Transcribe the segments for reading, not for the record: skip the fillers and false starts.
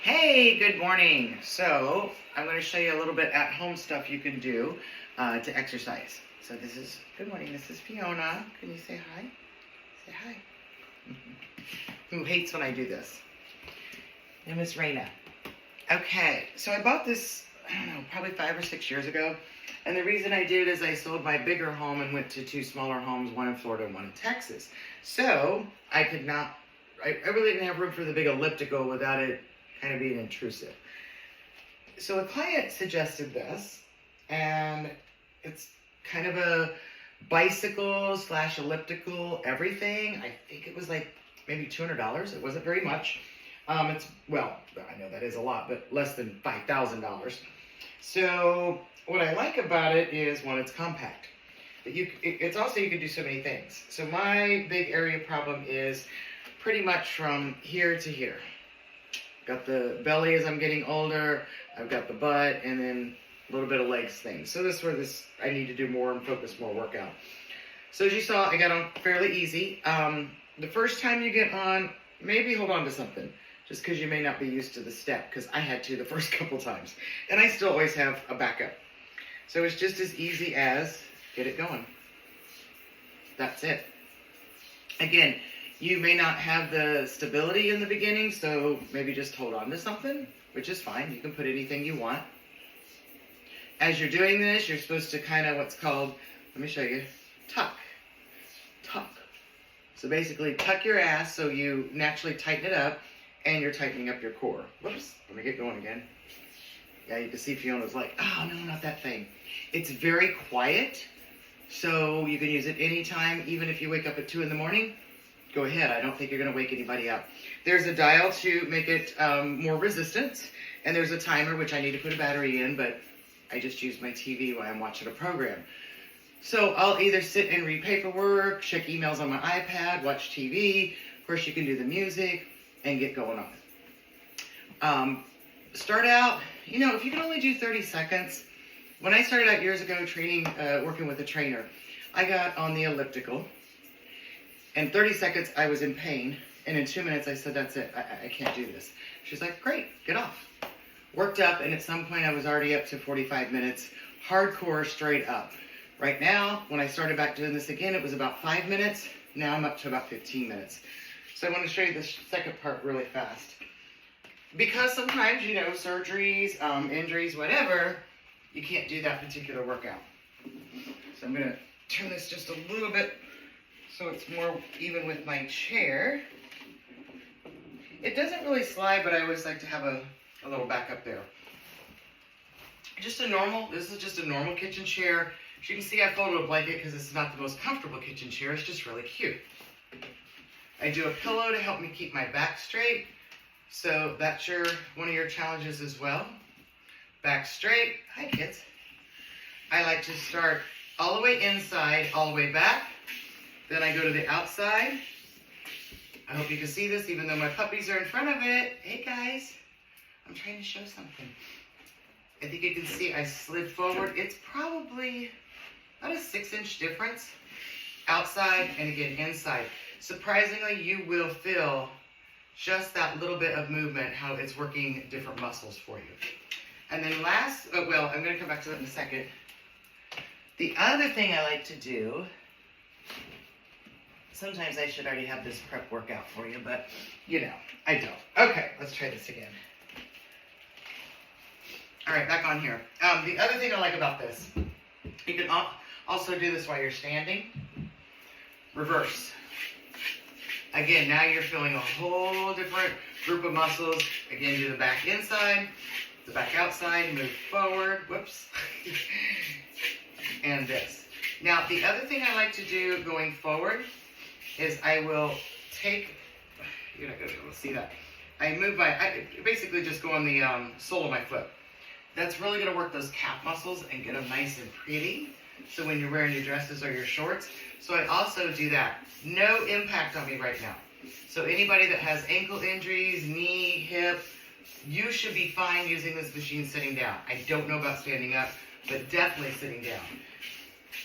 Hey, good morning. So I'm going to show you a little bit at-home stuff you can do to exercise. So good morning, this is Fiona. Can you say hi? Say hi. Who hates when I do this? And Miss Raina. Okay, so I bought this, I don't know, probably 5 or 6 years ago. And the reason I did is I sold my bigger home and went to 2 smaller homes, one in Florida and one in Texas. So I really didn't have room for the big elliptical without it kind of being intrusive. So a client suggested this, and it's kind of a bicycle / elliptical everything. I think it was like maybe $200. It wasn't very much. Well, I know that is a lot, but less than $5,000. So what I like about it is, one, it's compact. But it's also, you can do so many things. So my big area problem is pretty much from here to here. Got the belly as I'm getting older, I've got the butt, and then a little bit of legs things. So this is where I need to do more and focus more workout. So as you saw, I got on fairly easy. The first time you get on, maybe hold on to something, just because you may not be used to the step, because I had to the first couple times. And I still always have a backup. So it's just as easy as get it going. That's it. Again, you may not have the stability in the beginning, so maybe just hold on to something, which is fine. You can put anything you want. As you're doing this, you're supposed to kind of what's called, let me show you, tuck. Tuck. So basically tuck your ass so you naturally tighten it up, and you're tightening up your core. Whoops, let me get going again. Yeah, you can see Fiona's like, oh no, not that thing. It's very quiet, so you can use it anytime, even if you wake up at 2 in the morning. Go ahead. I don't think you're going to wake anybody up. There's a dial to make it more resistance, and there's a timer, which I need to put a battery in, but I just use my TV while I'm watching a program. So I'll either sit and read paperwork, check emails on my iPad, watch TV. Of course, you can do the music and get going on it. Start out, if you can only do 30 seconds. When I started out years ago working with a trainer, I got on the elliptical. In 30 seconds, I was in pain, and in 2 minutes, I said, that's it, I can't do this. She's like, great, get off. Worked up, and at some point, I was already up to 45 minutes, hardcore, straight up. Right now, when I started back doing this again, it was about 5 minutes. Now I'm up to about 15 minutes. So I want to show you this second part really fast. Because sometimes, surgeries, injuries, whatever, you can't do that particular workout. So I'm going to turn this just a little bit so it's more even with my chair. It doesn't really slide, but I always like to have a little backup there. This is just a normal kitchen chair. As you can see, I folded a blanket because it's not the most comfortable kitchen chair. It's just really cute. I do a pillow to help me keep my back straight. So that's one of your challenges as well. Back straight. Hi, kids. I like to start all the way inside, all the way back. Then I go to the outside. I hope you can see this, even though my puppies are in front of it. Hey, guys. I'm trying to show something. I think you can see I slid forward. It's probably about a 6-inch difference. Outside and again inside. Surprisingly, you will feel just that little bit of movement, how it's working different muscles for you. And then I'm going to come back to that in a second. The other thing I like to do, sometimes I should already have this prep workout for you, but, I don't. Okay, let's try this again. All right, back on here. The other thing I like about this, you can also do this while you're standing. Reverse. Again, now you're feeling a whole different group of muscles. Again, do the back inside, the back outside, move forward. Whoops. And this. Now, the other thing I like to do going forward is I will take, you're not going to be able to see that. I basically just go on the sole of my foot. That's really going to work those calf muscles and get them nice and pretty. So when you're wearing your dresses or your shorts. So I also do that. No impact on me right now. So anybody that has ankle injuries, knee, hip, you should be fine using this machine sitting down. I don't know about standing up, but definitely sitting down.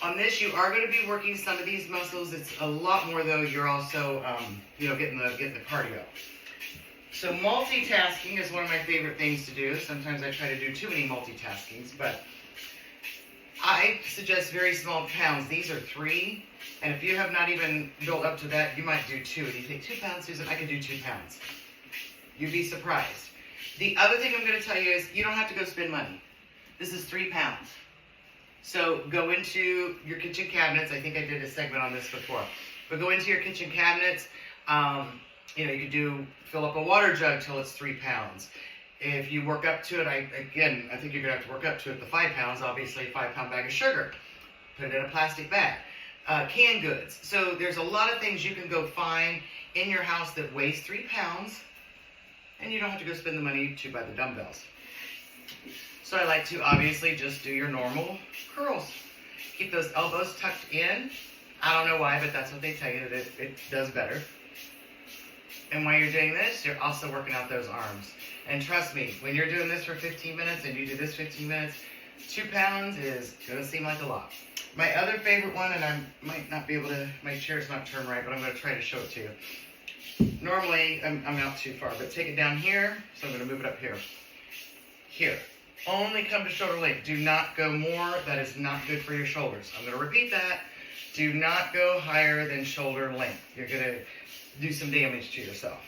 On this, you are going to be working some of these muscles. It's a lot more, though. You're also, getting the cardio. So multitasking is one of my favorite things to do. Sometimes I try to do too many multitaskings, but I suggest very small pounds. These are 3, and if you have not even built up to that, you might do 2. And you think, 2 pounds, Susan? I could do 2 pounds. You'd be surprised. The other thing I'm going to tell you is you don't have to go spend money. This is 3 pounds. So go into your kitchen cabinets. I think I did a segment on this before. But go into your kitchen cabinets. You could fill up a water jug till it's 3 pounds. If you work up to it, I think you're going to have to work up to it, the 5 pounds, obviously a 5-pound bag of sugar. Put it in a plastic bag. Canned goods. So there's a lot of things you can go find in your house that weighs 3 pounds, and you don't have to go spend the money to buy the dumbbells. So I like to obviously just do your normal curls. Keep those elbows tucked in. I don't know why, but that's what they tell you, that it does better. And while you're doing this, you're also working out those arms. And trust me, when you're doing this for 15 minutes and you do this 15 minutes, 2 pounds is going to seem like a lot. My other favorite one, and I might not be able to, my chair's not turned right, but I'm going to try to show it to you. Normally, I'm out too far, but take it down here, so I'm going to move it up here. Here. Only come to shoulder length. Do not go more. That is not good for your shoulders. I'm going to repeat that. Do not go higher than shoulder length. You're going to do some damage to yourself.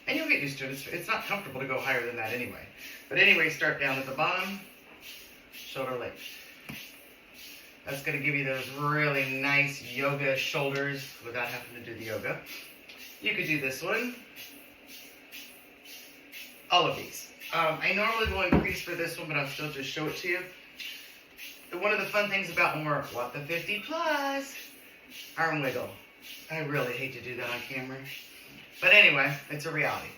And you'll get used to it. It's not comfortable to go higher than that anyway. But anyway, start down at the bottom, shoulder length. That's going to give you those really nice yoga shoulders without having to do the yoga. You could do this one. All of these. I normally will increase for this one, but I'll still just show it to you. One of the fun things about when we're, the 50 plus, arm wiggle. I really hate to do that on camera. But anyway, it's a reality.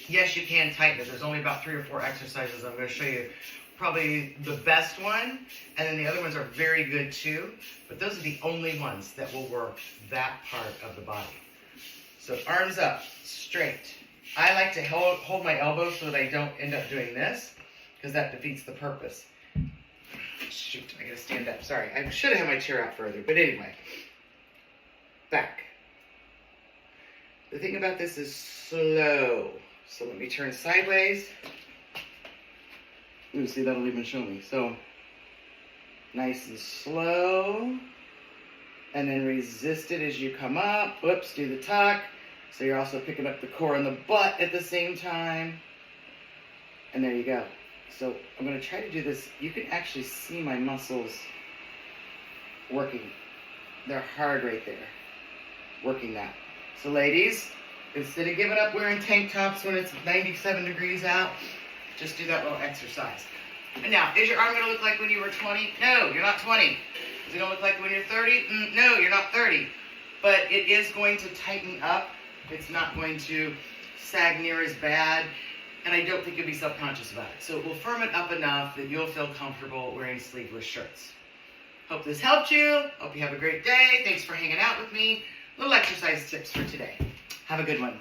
Yes, you can tighten it. There's only about 3 or 4 exercises. I'm going to show you probably the best one, and then the other ones are very good too. But those are the only ones that will work that part of the body. So arms up, straight. I like to hold my elbows so that I don't end up doing this, because that defeats the purpose. Shoot, I gotta stand up. Sorry, I should have had my chair out further, but anyway. Back. The thing about this is slow. So let me turn sideways. Ooh, see, that'll even show me. So, nice and slow. And then resist it as you come up. Whoops, do the tuck. So you're also picking up the core and the butt at the same time. And there you go. So I'm going to try to do this. You can actually see my muscles working. They're hard right there. Working that. So ladies, instead of giving up wearing tank tops when it's 97 degrees out, just do that little exercise. And now, is your arm going to look like when you were 20? No, you're not 20. Is it going to look like when you're 30? No, you're not 30. But it is going to tighten up. It's not going to sag near as bad. And I don't think you'll be self-conscious about it. So it will firm it up enough that you'll feel comfortable wearing sleeveless shirts. Hope this helped you. Hope you have a great day. Thanks for hanging out with me. Little exercise tips for today. Have a good one.